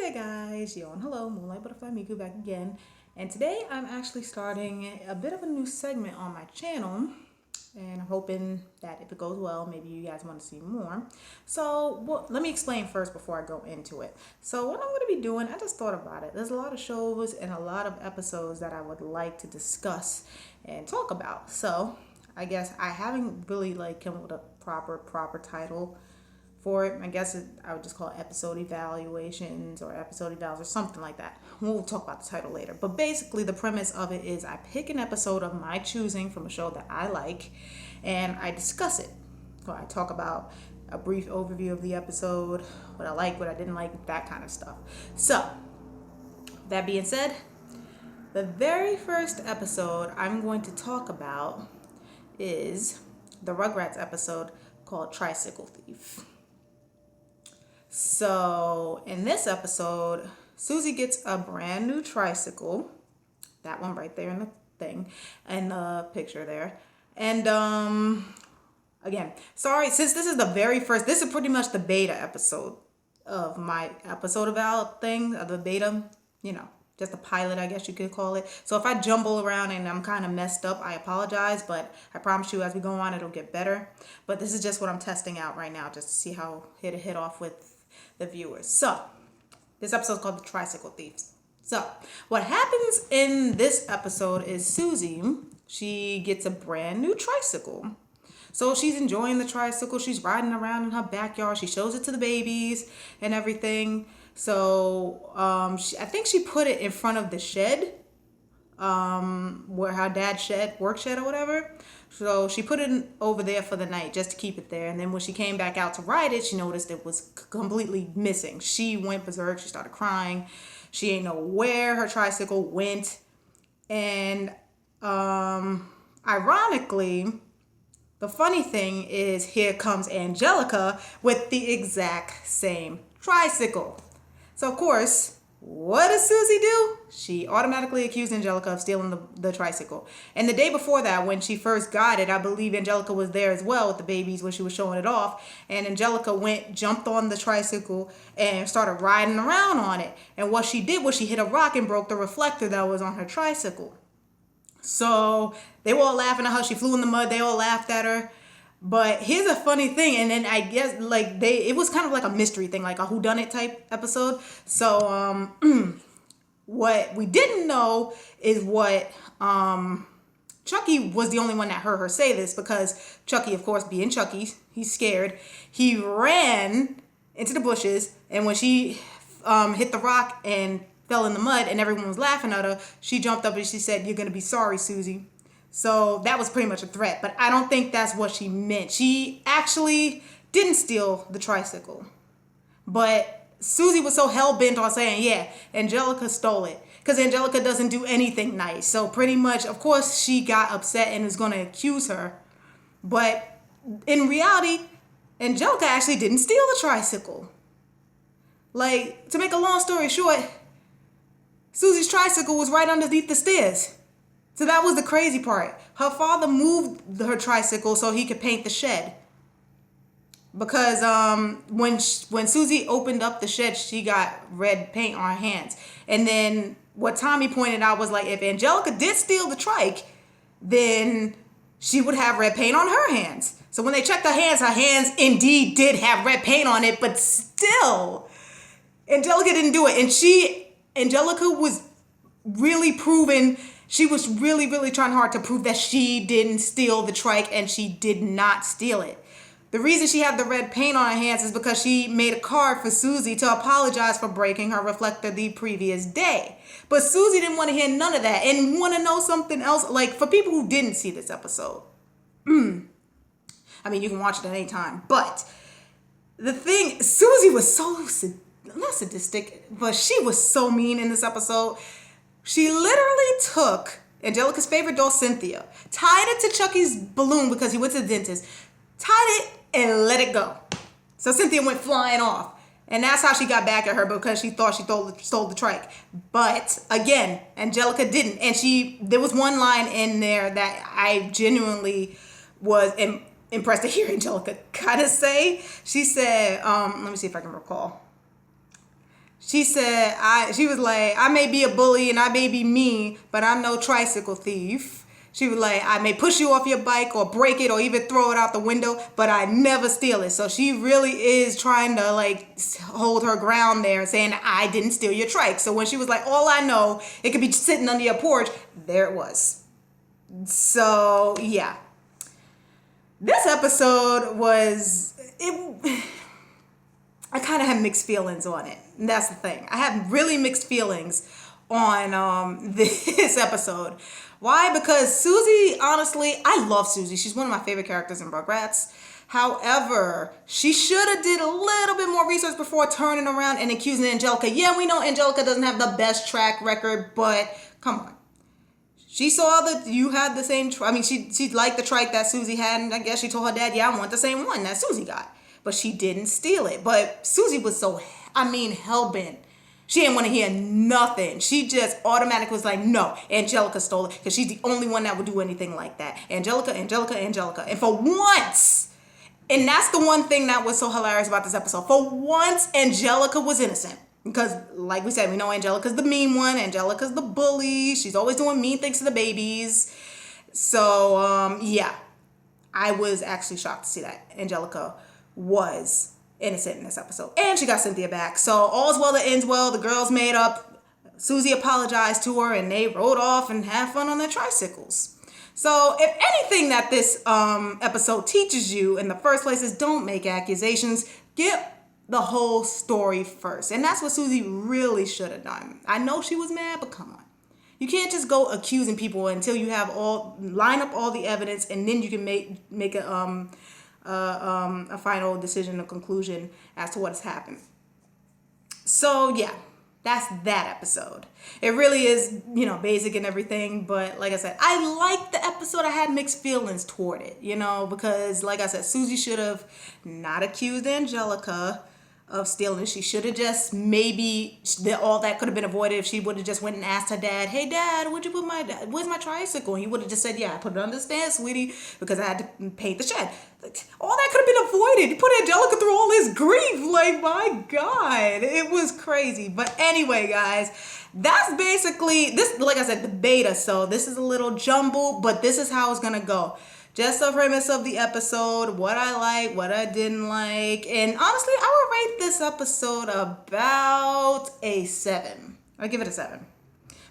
there guys, yo and hello, Moonlight Butterfly Miku back again. And today I'm actually starting a bit of a new segment on my channel. And I'm hoping that if it goes well, maybe you guys want to see more. So let me explain first before I go into it. So what I'm going to be doing, I just thought about it. There's a lot of shows and a lot of episodes that I would like to discuss and talk about. So I guess I haven't really come up with a proper title for it. I guess I would just call it episode evaluations or episode evals or something like that. We'll talk about the title later. But basically the premise of it is I pick an episode of my choosing from a show that I like and I discuss it. So I talk about a brief overview of the episode, what I like, what I didn't like, that kind of stuff. So that being said, the very first episode I'm going to talk about is the Rugrats episode called Tricycle Thief. So in this episode, Susie gets a brand new tricycle, that one right there in the thing, and the picture there. And again, sorry, since this is the very first, this is pretty much the beta episode of my episode about thing, of the beta, just a pilot, I guess you could call it. So if I jumble around and I'm kind of messed up, I apologize, but I promise you as we go on, it'll get better. But this is just what I'm testing out right now, just to see how it'll hit off with the viewers. So this episode is called The Tricycle Thieves. So what happens in this episode is Susie, she gets a brand new tricycle. So she's enjoying the tricycle. She's riding around in her backyard. She shows it to the babies and everything. So I think she put it in front of the shed, where her dad's work shed or whatever. So she put it over there for the night just to keep it there. And then when she came back out to ride it, she noticed it was completely missing. She went berserk. She started crying. She ain't know where her tricycle went. And ironically, the funny thing is here comes Angelica with the exact same tricycle. So of course, what does Susie do? She automatically accused Angelica of stealing the tricycle. And the day before that, when she first got it, I believe Angelica was there as well with the babies when she was showing it off. And Angelica jumped on the tricycle and started riding around on it. And what she did was she hit a rock and broke the reflector that was on her tricycle. So they were all laughing at her. She flew in the mud. They all laughed at her. But here's a funny thing, and then I guess it was kind of like a mystery thing, like a whodunit type episode. So what we didn't know is what Chucky was the only one that heard her say this, because Chucky, of course, being Chucky, he's scared. He ran into the bushes, and when she hit the rock and fell in the mud and everyone was laughing at her, she jumped up and she said, "You're going to be sorry, Susie." So that was pretty much a threat, but I don't think that's what she meant. She actually didn't steal the tricycle, but Susie was so hell-bent on saying, yeah, Angelica stole it, because Angelica doesn't do anything nice. So pretty much, of course, she got upset and was going to accuse her. But in reality, Angelica actually didn't steal the tricycle. To make a long story short, Susie's tricycle was right underneath the stairs. So that was the crazy part. Her father moved her tricycle so he could paint the shed. Because when Susie opened up the shed, she got red paint on her hands. And then what Tommy pointed out was if Angelica did steal the trike, then she would have red paint on her hands. So when they checked her hands indeed did have red paint on it, but still, Angelica didn't do it. And Angelica was really proving. She was really, really trying hard to prove that she didn't steal the trike, and she did not steal it. The reason she had the red paint on her hands is because she made a card for Susie to apologize for breaking her reflector the previous day. But Susie didn't want to hear none of that and want to know something else. For people who didn't see this episode, you can watch it at any time. But the thing, Susie was so, not sadistic, but she was so mean in this episode. She literally took Angelica's favorite doll, Cynthia, tied it to Chucky's balloon because he went to the dentist, tied it and let it go. So Cynthia went flying off. And that's how she got back at her, because she thought she stole the trike. But again, Angelica didn't. And there was one line in there that I genuinely was impressed to hear Angelica kind of say. She said, let me see if I can recall. she said, she was like, I may be a bully and I may be mean, but I'm no tricycle thief. She was like, I may push you off your bike or break it or even throw it out the window, but I never steal it. So she really is trying to like hold her ground there and saying, I didn't steal your trike. So when she was like, all I know, it could be sitting under your porch, there it was. So yeah. This episode was, I kind of had mixed feelings on it. And that's the thing. I had really mixed feelings on this episode. Why? Because Susie, honestly, I love Susie. She's one of my favorite characters in Rugrats. However, she should have did a little bit more research before turning around and accusing Angelica. Yeah, we know Angelica doesn't have the best track record, but come on. She saw that you had the same, she liked the trike that Susie had, and I guess she told her dad, yeah, I want the same one that Susie got. But she didn't steal it. But Susie was so, hell-bent. She didn't want to hear nothing. She just automatically was like, no, Angelica stole it because she's the only one that would do anything like that. Angelica. And for once, and that's the one thing that was so hilarious about this episode. For once, Angelica was innocent. Because, like we said, we know Angelica's the mean one. Angelica's the bully. She's always doing mean things to the babies. So, yeah. I was actually shocked to see that Angelica was innocent in this episode. And she got Cynthia back. So all's well that ends well. The girls made up. Susie apologized to her and they rode off and had fun on their tricycles. So if anything that this episode teaches you in the first place is don't make accusations. Get the whole story first. And that's what Susie really should have done. I know she was mad, but come on. You can't just go accusing people until you have line up all the evidence and then you can make a final decision, a conclusion as to what has happened. So yeah, that's that episode. It really is, basic and everything, but like I said, I liked the episode. I had mixed feelings toward it, because like I said, Susie should have not accused Angelica of stealing. She should have just all that could have been avoided if she would have just went and asked her dad, hey dad, where's my tricycle? And he would have just said, yeah, I put it under the stand, sweetie, because I had to paint the shed. All that could have been avoided. You put Angelica through all this grief. Like, my God, it was crazy. But anyway, guys, that's basically this, like I said, the beta. So this is a little jumbled, but this is how it's going to go. Just the premise of the episode, what I like, what I didn't like. And honestly, I would rate this episode about a 7. I'll give it a 7.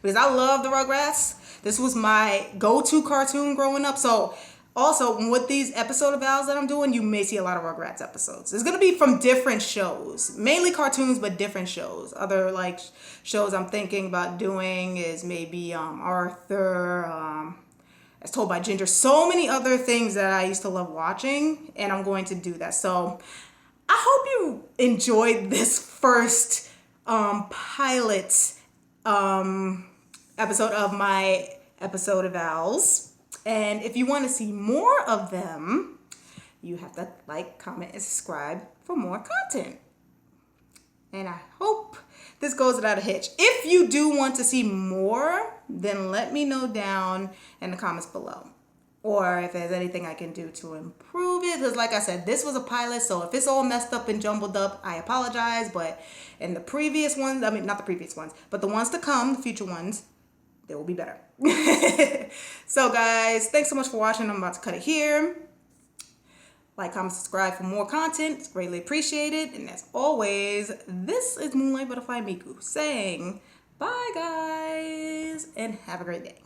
Because I love the Rugrats. This was my go-to cartoon growing up. So also, with these episode evals that I'm doing, you may see a lot of Rugrats episodes. It's going to be from different shows. Mainly cartoons, but different shows. Other shows I'm thinking about doing is maybe Arthur, As Told by Ginger. So many other things that I used to love watching, and I'm going to do that. So I hope you enjoyed this first pilot episode of my episode evals. And if you want to see more of them, you have to like, comment, and subscribe for more content. And I hope this goes without a hitch. If you do want to see more, then let me know down in the comments below. Or if there's anything I can do to improve it. Because like I said, this was a pilot, so if it's all messed up and jumbled up, I apologize. But in the previous ones, not the previous ones, but the ones to come, the future ones, they will be better. So guys, thanks so much for watching. I'm about to cut it here. Like, comment, subscribe for more content. It's greatly appreciated. And as always, this is Moonlight Butterfly Miku saying bye guys and have a great day.